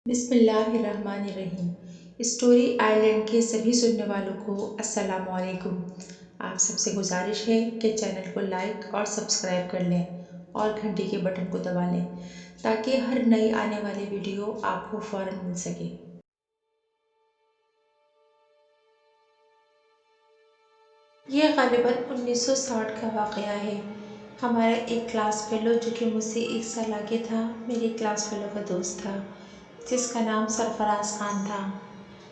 بسم اللہ الرحمن الرحیم۔ اسٹوری آئرلینڈ کے سبھی سننے والوں کو السلام علیکم۔ آپ سب سے گزارش ہے کہ چینل کو لائک اور سبسکرائب کر لیں اور گھنٹی کے بٹن کو دبا لیں تاکہ ہر نئی آنے والی ویڈیو آپ کو فوراً مل سکے۔ یہ غالباً 1960 کا واقعہ ہے۔ ہمارا ایک کلاس فیلو جو کہ مجھ سے 1 سال آگے تھا، میرے کلاس فیلو کا دوست تھا جس کا نام سرفراز خان تھا۔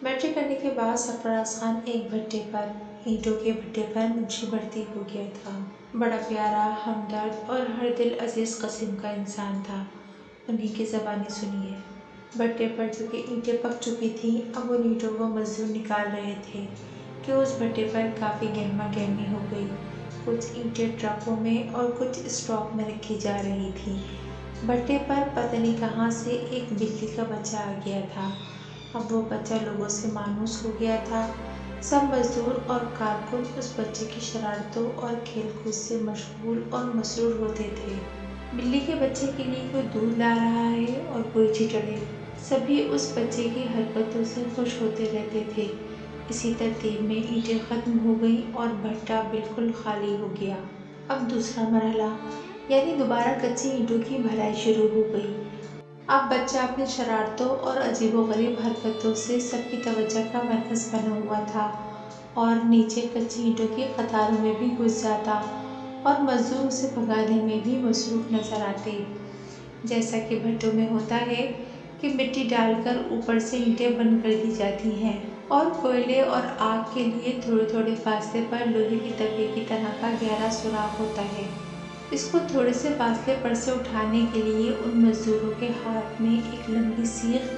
میٹرک کرنے کے بعد سرفراز خان ایک بھٹے پر، اینٹوں کے بھٹے پر منشی بھرتی ہو گیا تھا۔ بڑا پیارا، ہمدرد اور ہر دل عزیز قسم کا انسان تھا۔ انہیں کی زبانی سنیے۔ بھٹے پر جو کہ اینٹیں پک چکی تھیں، اب ان اینٹوں کو مزدور نکال رہے تھے کہ اس بھٹے پر کافی گہما گہمی ہو گئی۔ کچھ اینٹیں ٹرکوں میں اور کچھ اسٹاک میں رکھی جا رہی تھیں۔ بھٹے پر پتہ نہیں کہاں سے ایک بلی کا بچہ آ گیا تھا۔ اب وہ بچہ لوگوں سے مانوس ہو گیا تھا۔ سب مزدور اور کارکن اس بچے کی شرارتوں اور کھیل کود سے مشغول اور مسرور ہوتے تھے۔ بلی کے بچے کے لیے کوئی دودھ لا رہا ہے اور کوئی چچڑے۔ سبھی اس بچے کی حرکتوں سے خوش ہوتے رہتے تھے۔ اسی ترتیب میں اینٹیں ختم ہو گئیں اور بھٹا بالکل خالی ہو گیا۔ اب دوسرا مرحلہ یعنی دوبارہ کچی اینٹوں کی بھرائی شروع ہو گئی۔ اب بچہ اپنی شرارتوں اور عجیب و غریب حرکتوں سے سب کی توجہ کا مرکز بنا ہوا تھا اور نیچے کچی اینٹوں کی قطاروں میں بھی گھس جاتا اور مزدور اسے بھگانے میں بھی مصروف نظر آتے۔ جیسا کہ بھٹوں میں ہوتا ہے کہ مٹی ڈال کر اوپر سے اینٹیں بند کر دی جاتی ہیں اور کوئلے اور آگ کے لیے تھوڑے تھوڑے فاصلے پر لوہے کی تپے کی طرح کا گہرا سوراخ ہوتا ہے۔ اس کو تھوڑے سے فاصلے پر سے اٹھانے کے لیے ان مزدوروں کے ہاتھ میں ایک لمبی سیخ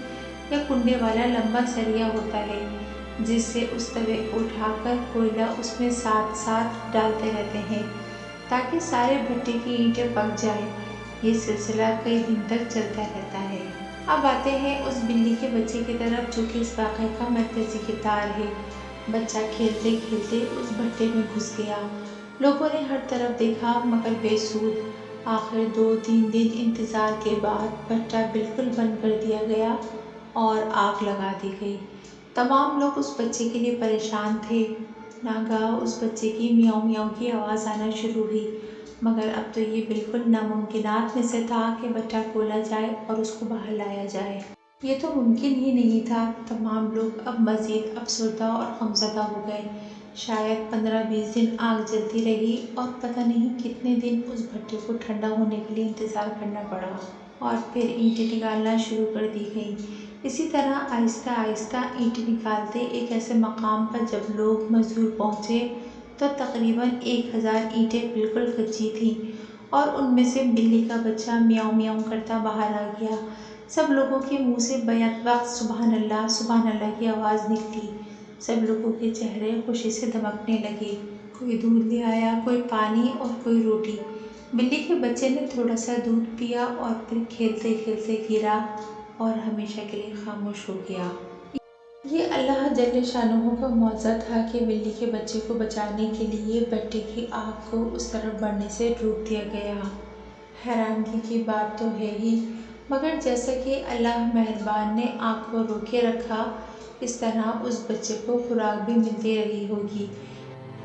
یا کنڈے والا لمبا سریا ہوتا ہے جس سے اس توے کو اٹھا کر کوئلہ اس میں ساتھ ساتھ ڈالتے رہتے ہیں تاکہ سارے بھٹے کی اینٹیں پک جائیں۔ یہ سلسلہ کئی دن تک چلتا رہتا ہے۔ اب آتے ہیں اس بلی کے بچے کی طرف جو کہ اس واقعے کا مرکزی کردار ہے۔ بچہ کھیلتے کھیلتے اس بھٹے میں گھس گیا۔ لوگوں نے ہر طرف دیکھا مگر بے سود۔ آخر 2-3 دن انتظار کے بعد بھٹا بالکل بند کر دیا گیا اور آگ لگا دی گئی۔ تمام لوگ اس بچے کے لیے پریشان تھے۔ ناگہاں اس بچے کی میاؤں میاؤں کی آواز آنا شروع ہوئی، مگر اب تو یہ بالکل ناممکنات میں سے تھا کہ بچہ کھولا جائے اور اس کو باہر لایا جائے۔ یہ تو ممکن ہی نہیں تھا۔ تمام لوگ اب مزید افسردہ اور غمزدہ ہو گئے۔ شاید 15-20 دن آگ جلتی رہی اور پتہ نہیں کتنے دن اس بھٹے کو ٹھنڈا ہونے کے لیے انتظار کرنا پڑا اور پھر اینٹیں نکالنا شروع کر دی گئیں۔ اسی طرح آہستہ آہستہ اینٹیں نکالتے ایک ایسے مقام پر جب لوگ مزدور پہنچے تو تقریباً 1000 اینٹیں بالکل کچی تھیں اور ان میں سے بلی کا بچہ میاؤں میاؤں کرتا باہر آ گیا۔ سب لوگوں کے منہ سے بیک وقت سبحان اللہ کی آواز نکلی۔ سب لوگوں کے چہرے خوشی سے دمکنے لگے۔ کوئی دودھ لے آیا، کوئی پانی اور کوئی روٹی۔ بلی کے بچے نے تھوڑا سا دودھ پیا اور پھر کھیلتے کھیلتے گرا اور ہمیشہ کے لیے خاموش ہو گیا۔ یہ اللہ جل شانہ کا معجزہ تھا کہ بلی کے بچے کو بچانے کے لیے بھٹے کی آگ کو اس طرف بڑھنے سے روک دیا گیا۔ حیرانگی کی بات تو ہے ہی، مگر جیسا کہ اللہ مہربان نے آگ کو روکے رکھا، اس طرح اس بچے کو خوراک بھی ملتی رہی ہوگی۔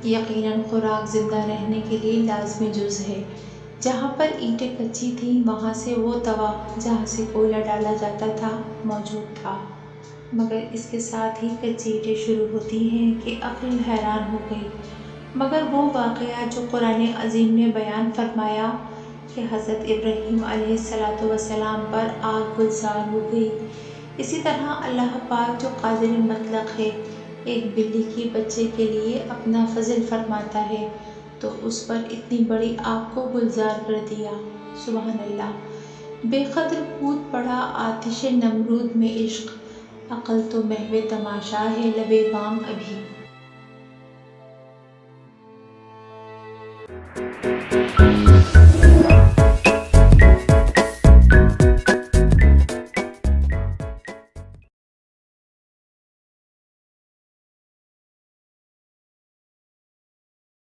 یقیناً خوراک زندہ رہنے کے لیے لازمی جز ہے۔ جہاں پر اینٹیں کچی تھیں وہاں سے وہ توا جہاں سے کوئلہ ڈالا جاتا تھا موجود تھا، مگر اس کے ساتھ ہی کچی اینٹیں شروع ہوتی ہیں کہ عقل حیران ہو گئی۔ مگر وہ واقعہ جو قرآن عظیم نے بیان فرمایا کہ حضرت ابراہیم علیہ السلام پر آگ گلزار ہو گئی، اسی طرح اللہ پاک جو قادر مطلق ہے، ایک بلی کے بچے کے لیے اپنا فضل فرماتا ہے تو اس پر اتنی بڑی آگ کو گلزار کر دیا۔ سبحان اللہ۔ بے قدر کود پڑا آتش نمرود میں عشق، عقل تو محو تماشا ہے لبِ بام ابھی۔